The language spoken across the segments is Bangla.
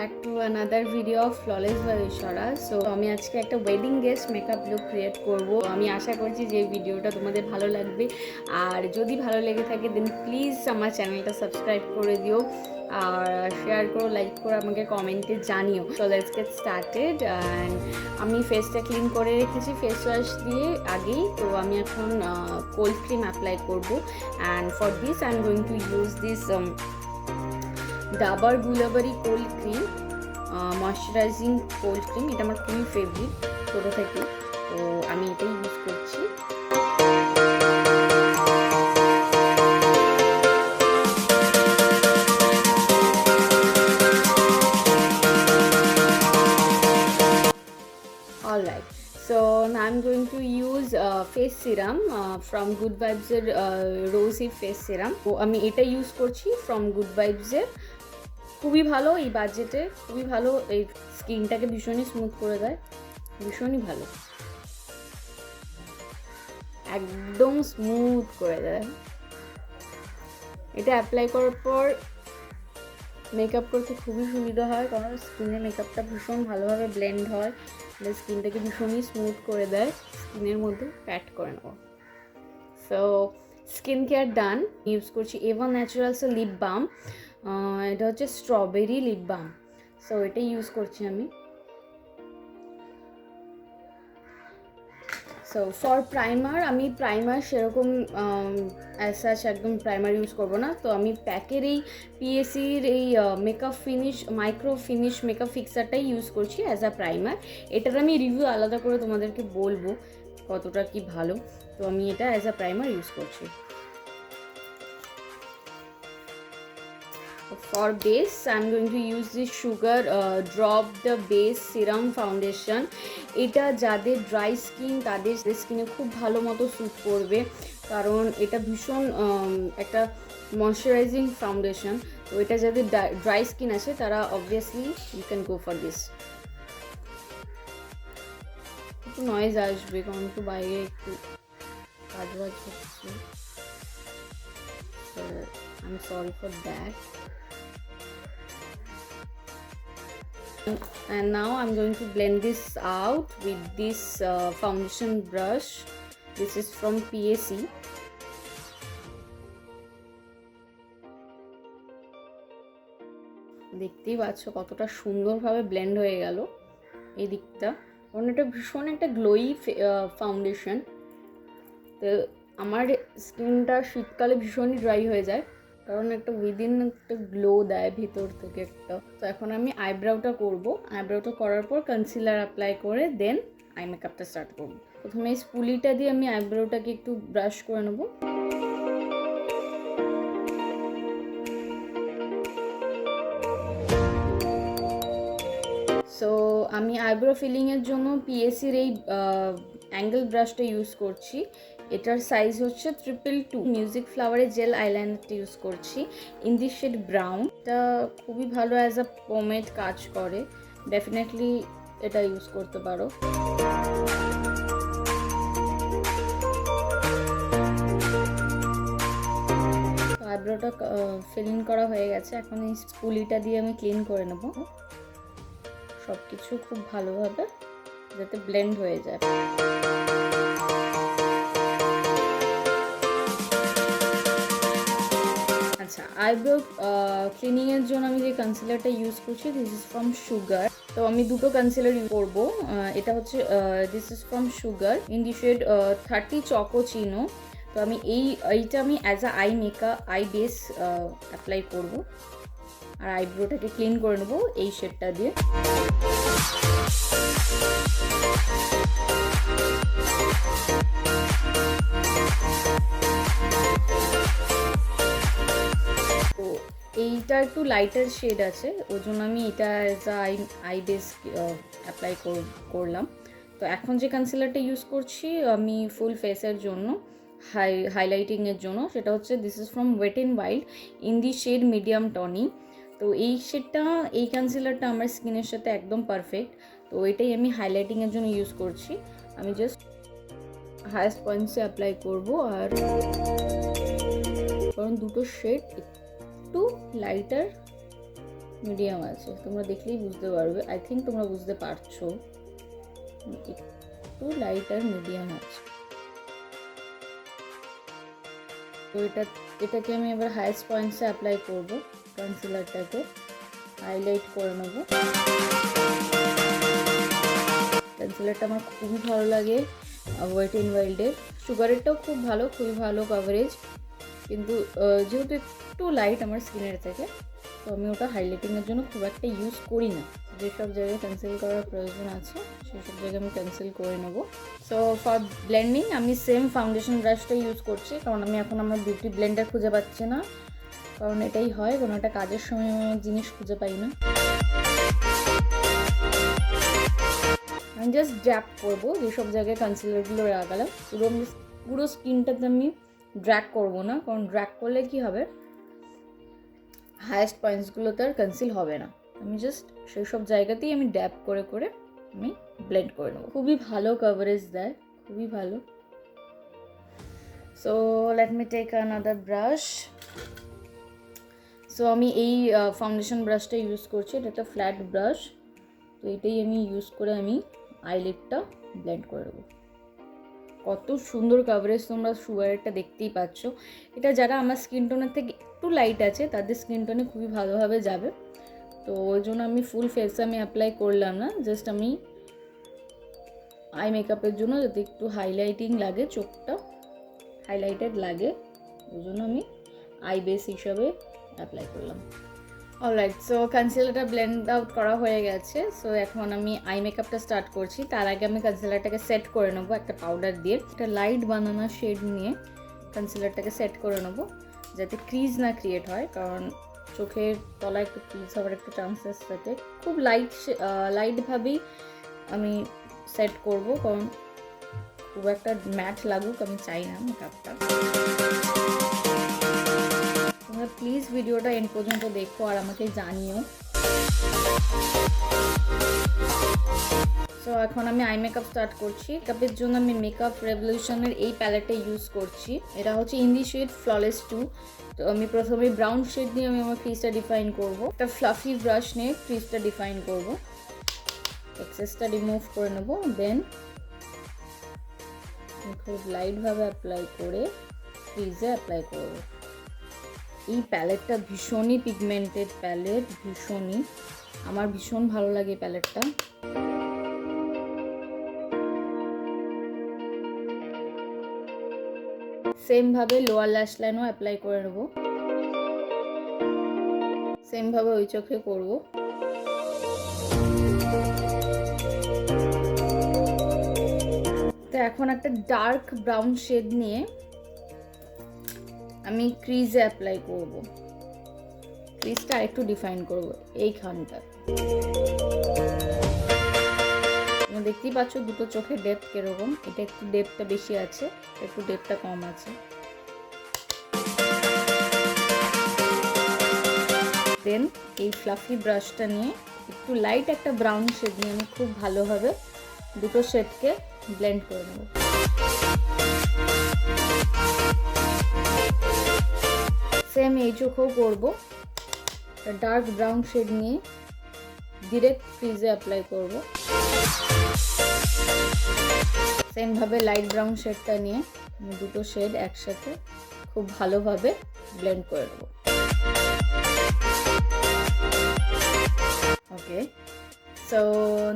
back to another video of Flawless by Ishara. So আমি আজকে একটা wedding guest makeup look create করব। আমি আশা করছি যে ভিডিওটা তোমাদের ভালো লাগবে, আর যদি ভালো লেগে থাকে দেন প্লিজ আমার চ্যানেলটা সাবস্ক্রাইব করে দিও আর শেয়ার করো, লাইক করো, আমাকে কমেন্টে জানিও। So let's get started. And আমি ফেসটা ক্লিন করে রেখেছি ফেস ওয়াশ দিয়ে আগেই। তো আমি এখন কোল্ড ক্রিম অ্যাপ্লাই করব। And for this I am going to use this Dabur Gulabari cold cream, moisturising cold cream. এটা আমার খুবই ফেভারিট ছোটো থেকে, তো আমি এটাই ইউজ করছি। Alright, so now I'm going to use face serum from Good Vibes এর Rosy face serum. তো আমি এটা ইউজ করছি from Good Vibes এর। খুবই ভালো, এই বাজেটে খুবই ভালো, এই স্কিনটাকে ভীষণই স্মুথ করে দেয়, ভীষণই ভালো, একদম স্মুথ করে দেয়। এটা অ্যাপ্লাই করার পর মেকআপ করতে খুবই সুবিধা হয়, কারণ স্কিনে মেকআপটা ভীষণ ভালোভাবে ব্লেন্ড হয়, স্কিনটাকে ভীষণই স্মুথ করে দেয়, স্কিনের মধ্যে প্যাট করে নেব। So skin care done. Use করছি এভা ন্যাচারালসের লিপ বাম, এটা হচ্ছে স্ট্রবেরি লিপ বাম। সো এটা ইউজ করছি আমি। সো ফর প্রাইমার, আমি প্রাইমার সেরকম অ্যাজ একদম প্রাইমার ইউজ করবো না। তো আমি প্যাকের এই পিএসির এই makeup finish micro finish makeup ফিক্সারটাই ইউজ করছি অ্যাজ আ প্রাইমার। এটার আমি রিভিউ আলাদা করে তোমাদেরকে বলবো কতটা কি ভালো। তো আমি এটা অ্যাজ আ প্রাইমার ইউজ করছি। For base, I'm going to use this Sugar Drop the Base Serum Foundation. এটা যাদের ড্রাই স্কিন তাদের স্কিনে খুব ভালো মতো স্যুট করবে, কারণ এটা ভীষণ একটা ময়শ্চারাইজিং ফাউন্ডেশন। তো এটা যাদের ড্রাই স্কিন আছে তারা obviously you can go for this. একটু নয়েজ আসবে কারণ একটু বাইরে একটু কাজ বাজ হচ্ছে, I'm sorry for that. And now I'm going to blend this out with this foundation brush. This is from PAC. দেখতেই পাচ্ছ কতটা সুন্দরভাবে ব্লেন্ড হয়ে গেল এই দিকটা, কারণ এটা ভীষণ একটা গ্লোয়ি ফাউন্ডেশন। তো আমার স্কিনটা শীতকালে ভীষণই ড্রাই হয়ে যায়, কারণ একটা উইদিন একটা গ্লো দেয় ভিতর থেকে একটা। তো এখন আমি আইব্রাউটা করব। আইব্রাউটা করার পর কনসিলার অ্যাপ্লাই করে দেন আই মেকআপটা স্টার্ট করব। প্রথমে এই স্পুলিটা দিয়ে আমি আইব্রাউটাকে একটু ব্রাশ করে নেব। সো আমি আইব্রো ফিলিংয়ের জন্য পিএসির এই অ্যাঙ্গেল ব্রাশটা ইউজ করছি। এটার সাইজ হচ্ছে 222। মিউজিক ফ্লাওয়ারের জেল আইলাইনারটা ইউজ করছি ইন দি শেড ব্রাউন। এটা খুবই ভালো অ্যাজ আ পোমেড কাজ করে, ডেফিনেটলি এটা ইউজ করতে পারো। আইব্রোটা ফিলিং করা হয়ে গেছে, এখন এই স্পুলিটা দিয়ে আমি ক্লিন করে নেব সব কিছু খুব ভালোভাবে, যাতে ব্লেন্ড হয়ে যায়। আচ্ছা, আইব্রো ক্লিনিংয়ের জন্য আমি যে কনসিলারটা ইউজ করছি দিস ইজ ফ্রম সুগার। তো আমি দুটো কনসিলার ইউজ করবো। এটা হচ্ছে this is from sugar in the shade 30 chocochino. তো আমি এইটা আমি as a eye base apply করবো, আর আইব্রোটাকে ক্লিন করে নেবো এই শেডটা দিয়ে। তো এইটা একটু লাইটার শেড আছে, ওই জন্য আমি এটা as a eye base apply করলাম। তো এখন যে কনসিলারটা ইউজ করছি আমি ফুল ফেসের জন্য, হাইলাইটিংয়ের জন্য, সেটা হচ্ছে this is from wet and wild in the shade medium tawny. তো এই শেডটা, এই কনসিলারটা আমার স্কিনের সাথে একদম পারফেক্ট। তো এটাই আমি হাইলাইটিংয়ের জন্য ইউজ করছি। আমি জাস্ট হাইয়েস্ট পয়েন্টসে অ্যাপ্লাই করব, আর কারণ দুটো শেড একটু লাইটার মিডিয়াম আছে, তোমরা দেখলেই বুঝতে পারবে। আই থিঙ্ক তোমরা বুঝতে পারছো, একটু লাইট আর মিডিয়াম আছে। তো এটাকে আমি এবার হাইয়েস্ট পয়েন্টসে অ্যাপ্লাই করবো। কনসিলারটাকে হাইলাইট করে নেবো। কনসিলারটা আমার খুবই ভালো লাগে ওয়েট এন্ড ওয়াইল্ডের। সুগারেরটাও খুব ভালো, খুবই ভালো কভারেজ, কিন্তু যেহেতু একটু লাইট আমার স্কিনের থেকে, তো আমি ওটা হাইলাইটিংয়ের জন্য খুব একটা ইউজ করি না। যেসব জায়গায় কনসিল করার প্রয়োজন আছে সেসব জায়গায় আমি কনসিল করে নেব। সো ফর ব্লেন্ডিং আমি সেম ফাউন্ডেশন ব্রাশটা ইউজ করছি, কারণ আমি এখন আমার বিউটি ব্লেন্ডার খুঁজে পাচ্ছি না। কারণ এটাই হয়, কোনো একটা কাজের সময় আমি জিনিস খুঁজে পাই না। আমি জাস্ট ড্র্যাপ করবো যেসব জায়গায় কনসিলারগুলো লাগালাম। পুরো স্কিনটাতে আমি ড্র্যাগ করবো না, কারণ ড্র্যাগ করলে কি হবে, হায়েস্ট পয়েন্টসগুলোতে আর কনসিল হবে না। আমি জাস্ট সেই সব জায়গাতেই আমি ড্যাপ করে করে আমি ব্লেন্ড করে নেবো। খুবই ভালো কভারেজ দেয়, খুবই ভালো। So let me take another brush. So আমি এই ফাউন্ডেশন ব্রাশটা ইউজ করছি, এটা একটা ফ্ল্যাট ব্রাশ। তো এটাই আমি ইউজ করে আমি আইলিডটা ব্লেন্ড করে দেবো। কত সুন্দর কভারেজ, তোমরা সুগারেরটা দেখতেই পাচ্ছ। এটা যারা আমার স্কিন টোনের থেকে একটু লাইট আছে তাদের স্কিন টোনে খুবই ভালোভাবে যাবে। তো ওই জন্য আমি ফুল ফেস আমি অ্যাপ্লাই করলাম না, জাস্ট আমি আই মেকআপের জন্য যাতে একটু হাইলাইটিং লাগে, চোখটা হাইলাইটেড লাগে, ওই জন্য আমি আই বেস হিসাবে অ্যাপ্লাই করলাম। অলরাইট, সো কনসিলারটা ব্লেন্ড আউট করা হয়ে গেছে। সো এখন আমি আই মেকআপটা স্টার্ট করছি। তার আগে আমি কনসিলারটাকে সেট করে নেবো একটা পাউডার দিয়ে। একটা লাইট বানানা শেড নিয়ে কনসিলারটাকে সেট করে নেবো, যাতে ক্রিজ না ক্রিয়েট হয়, কারণ চোখের তলায় একটু ক্রিজ হওয়ার একটা চান্সেস থাকে। খুব লাইটভাবেই আমি সেট করব, কারণ খুব একটা ম্যাট লাগুক আমি চাই না মেকআপটা। তোমরা প্লিজ ভিডিওটা এন্ড পর্যন্ত দেখো আর আমাকে জানিও। সো এখন আমি আই মেকআপ স্টার্ট করছি। মেকআপের জন্য আমি মেকআপ রেভলিউশনের এই প্যালেটটা ইউজ করছি। এটা হচ্ছে ইন দি শেড ফ্ললেস 2। তো আমি প্রথমে ব্রাউন শেড নিয়ে আমি আমার ক্রিজটা ডিফাইন করব। একটা ফ্লাফি ব্রাশ নিয়ে ক্রিজটা ডিফাইন করব, এক্সেসটা রিমুভ করে নেব। দেন খুব লাইটভাবে অ্যাপ্লাই করে ক্রিজে অ্যাপ্লাই করব। এই প্যালেটটা ভীষণই পিগমেন্টেড প্যালেট, ভীষণই আমার ভীষণ ভালো লাগে প্যালেটটা। সেমভাবে লোয়ার ল্যাশ লাইনও অ্যাপ্লাই করে নেব, সেমভাবে ওই চোখে করব। তো এখন একটা ডার্ক ব্রাউন শেড নিয়ে আমি ক্রিজে অ্যাপ্লাই করব। ক্রিজটা আরেকটু ডিফাইন করব এইখানটা। তোমরা দেখতেই পাচ্ছ দুটো চোখের ডেপথ কিরকম। এটা একটু ডেপথটা বেশি আছে, একটু ডেপথটা কম আছে। দেন এই ফ্লাফি ব্রাশটা নিয়ে একটু লাইট একটা ব্রাউন শেড নিয়ে আমি খুব ভালোভাবে দুটো শেডকে ব্লেন্ড করে নেব। সেম এই চোখেও করবো। ডার্ক ব্রাউন শেড নিয়ে ডিরেক্ট ক্রিজে অ্যাপ্লাই করব। সেমভাবে লাইট ব্রাউন শেডটা নিয়ে আমি দুটো শেড একসাথে খুব ভালোভাবে ব্লেন্ড করে দেবো। ওকে, so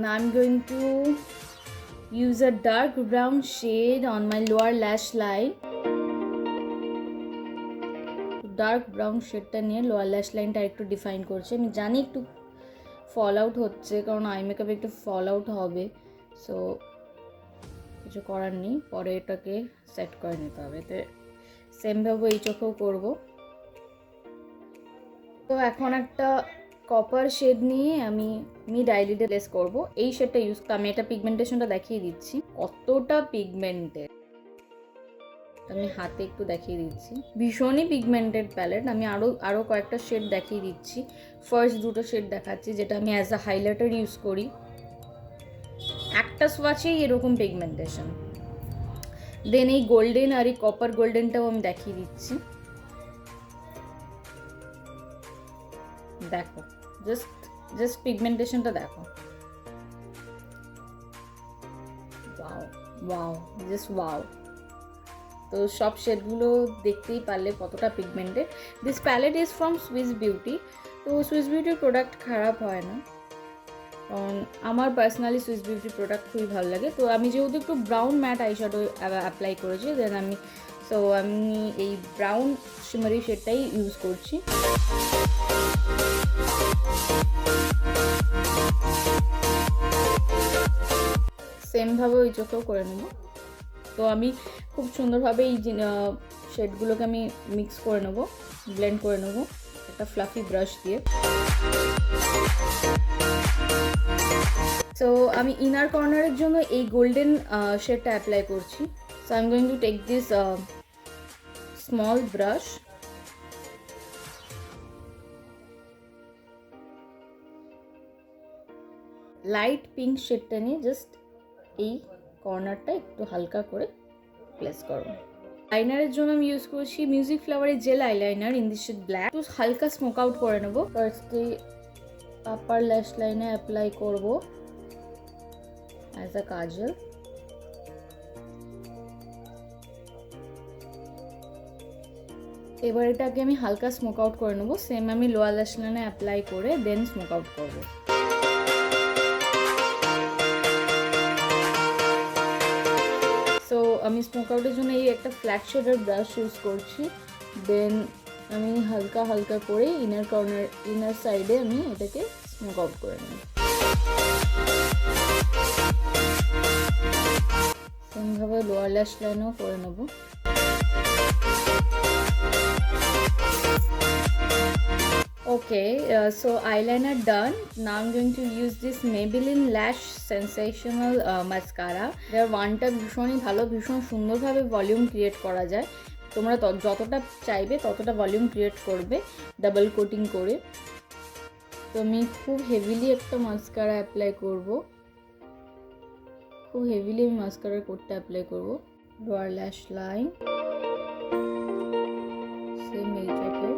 now I'm going to use a dark brown shade on my lower lash line. Dark brown শেডটা নিয়ে লোয়ার ল্যাশ লাইনটা একটু ডিফাইন করছি। আমি জানি একটু ফল আউট হচ্ছে, কারণ আই মেকআপে একটু ফল আউট হবে। সো কিছু করার নেই, পরে এটাকে সেট করে নিতে হবে। তো সেমভাবে এই চোখেও করব। তো এখন একটা কপার শেড নিয়ে আমি মিড আইলিডে লেস করব। এই শেডটা ইউজ করে আমি এটা পিগমেন্টেশনটা দেখিয়ে দিচ্ছি কতটা পিগমেন্টেড। আমি হাতে একটু দেখিয়ে দিচ্ছি, ভীষণই পিগমেন্টেড প্যালেট। আমি আরও কয়েকটা শেড দেখিয়ে দিচ্ছি। ফার্স্ট দুটো শেড দেখাচ্ছি যেটা আমি অ্যাজ আ হাইলাইটার ইউজ করি। একটা সোয়াচেই এরকম পিগমেন্টেশন। দেন এই গোল্ডেন আর এই কপার গোল্ডেনটাও আমি দেখিয়ে দিচ্ছি। দেখো জাস্ট পিগমেন্টেশনটা দেখো, ওয়াও ওয়াও, জাস্ট ওয়াও। তো সব শেডগুলো দেখতেই পারলে কতটা pigmented. This palette is from Swiss Beauty. তো সুইস বিউটির প্রোডাক্ট খারাপ হয় না, কারণ আমার পার্সোনালি সুইস বিউটির প্রোডাক্ট খুবই ভালো লাগে। তো আমি যেহেতু একটু ব্রাউন ম্যাট আইশ্যাডো অ্যাপ্লাই করেছি, দেন আমি এই ব্রাউন শিমারি শেডটাই ইউজ করছি। সেমভাবে ওই চোখেও করে নেব। তো আমি খুব সুন্দরভাবে এই শেডগুলোকে আমি মিক্স করে নেব, ব্লেন্ড করে নেব একটা ফ্লাফি ব্রাশ দিয়ে। সো আমি ইনার কর্নারের জন্য এই গোল্ডেন শেডটা অ্যাপ্লাই করছি। So I am going to take this small brush, light pink শেডটা নিয়ে জাস্ট এই কর্নারটা একটু হালকা করে প্লেস করো। আইলাইনারের জন্য আমি ইউজ করছি মিউজিক ফ্লাওয়ারের gel eyeliner in this shade black. একটু হালকা স্মোক আউট করে নেব। ফার্স্টে আপার ল্যাশ লাইনে অ্যাপ্লাই করব অ্যাজ আ কাজল। এবার এটাকে আমি হালকা স্মোক আউট করে নেব। সেম আমি লোয়ার ল্যাশ লাইনে অ্যাপ্লাই করে দেন স্মোক আউট করব। সো আমি স্মোক আউটের জন্য এই একটা ফ্ল্যাট শেডের ব্রাশ ইউজ করছি। দেন আমি হালকা হালকা করে ইনার সাইডে আমি এটাকে স্মোক আউট করে নেব। সেমভাবে লোয়ার ল্যাশ লাইনও করে নেব। Okay, so eyeliner done. Now I'm going to use this Maybelline Lash Sensational Mascara. Their ওয়ানটা ভীষণই ভালো, ভীষণ সুন্দরভাবে ভলিউম ক্রিয়েট করা যায়। তোমরা যতটা চাইবে ততটা ভলিউম ক্রিয়েট করবে ডাবল কোটিং করে। তো আমি খুব হেভিলি একটা মাস্কারা অ্যাপ্লাই করব, খুব হেভিলি আমি মাস্কারার কোটটা অ্যাপ্লাই করব। লোয়ার ল্যাশ লাইন, সেম এইটাকে।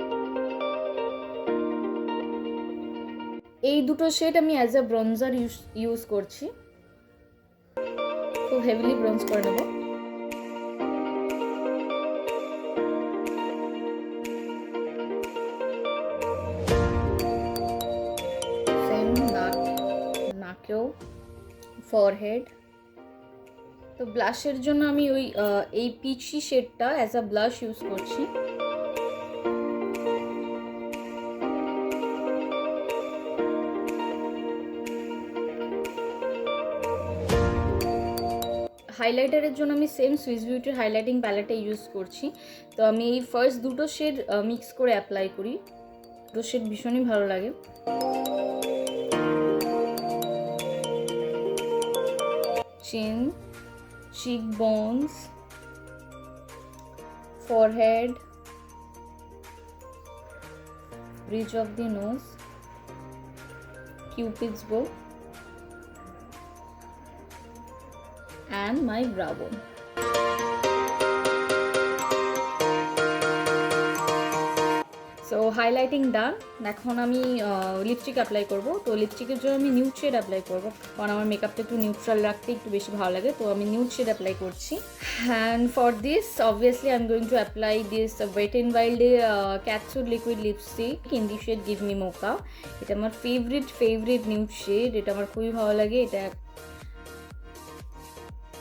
এই দুটো শেড আমি অ্যাজ আ ব্রঞ্জার ইউজ করছি। খুব হেভিলি ব্রঞ্জ করে নেব। সেম নাকেও, ফরহেড। তো ব্লাশের জন্য আমি এই পিচি শেডটা অ্যাজ আ ব্লাশ ইউজ করছি। হাইলাইটারের জন্য আমি সেম সুইস বিউটির হাইলাইটিং প্যালেটটা ইউজ করছি। তো আমি এই ফার্স্ট দুটো শেড মিক্স করে অ্যাপ্লাই করি। দুটো শেড ভীষণই ভালো লাগে। Chin, cheek bones, forehead, bridge of the nose, Cupid's bow, and my brow bone. So highlighting done. এখন আমি লিপস্টিক অ্যাপ্লাই করব। তো লিপস্টিকের জন্য আমি নিউড শেড অ্যাপ্লাই করব, কারণ আমার মেকআপটা একটু নিউট্রাল রাখতে একটু বেশি ভালো লাগে। তো আমি নিউড শেড অ্যাপ্লাই করছি। And for this obviously I am going to apply this wet and wild catsuit liquid lipstick in the shade give me mocha. এটা আমার ফেভারিট নিউড শেড। এটা আমার খুবই ভালো লাগে। এটা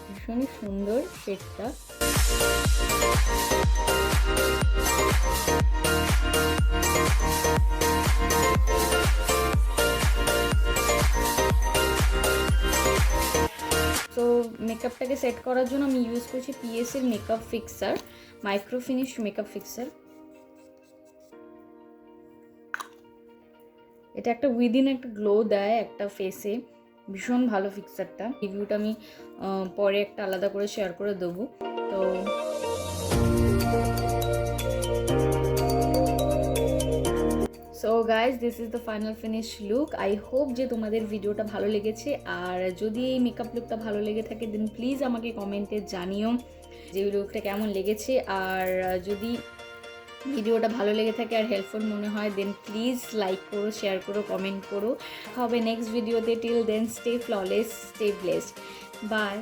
ভীষণই সুন্দর শেডটা। তো মেকআপটাকে সেট করার জন্য আমি ইউজ করছি পিএসের makeup fixer, micro finish makeup fixer. এটা একটা উইদিন একটা গ্লো দেয় একটা ফেসে, ভীষণ ভালো ফিক্সারটা। রিভিউটা আমি পরে একটা আলাদা করে শেয়ার করে দেবো। তো so guys this is the final finish look. I hope যে তোমাদের ভিডিওটা ভালো লেগেছে। আর যদি এই মেকআপ লুকটা ভালো লেগে থাকে দেন প্লিজ আমাকে কমেন্টে জানিও যে লুকটা কেমন লেগেছে। আর যদি ভিডিওটা ভালো লেগে থাকে আর হেল্পফুল মনে হয় দেন প্লিজ লাইক করো, শেয়ার করো, কমেন্ট করো। হবে নেক্সট ভিডিওতে। Till then stay flawless, stay blessed, by.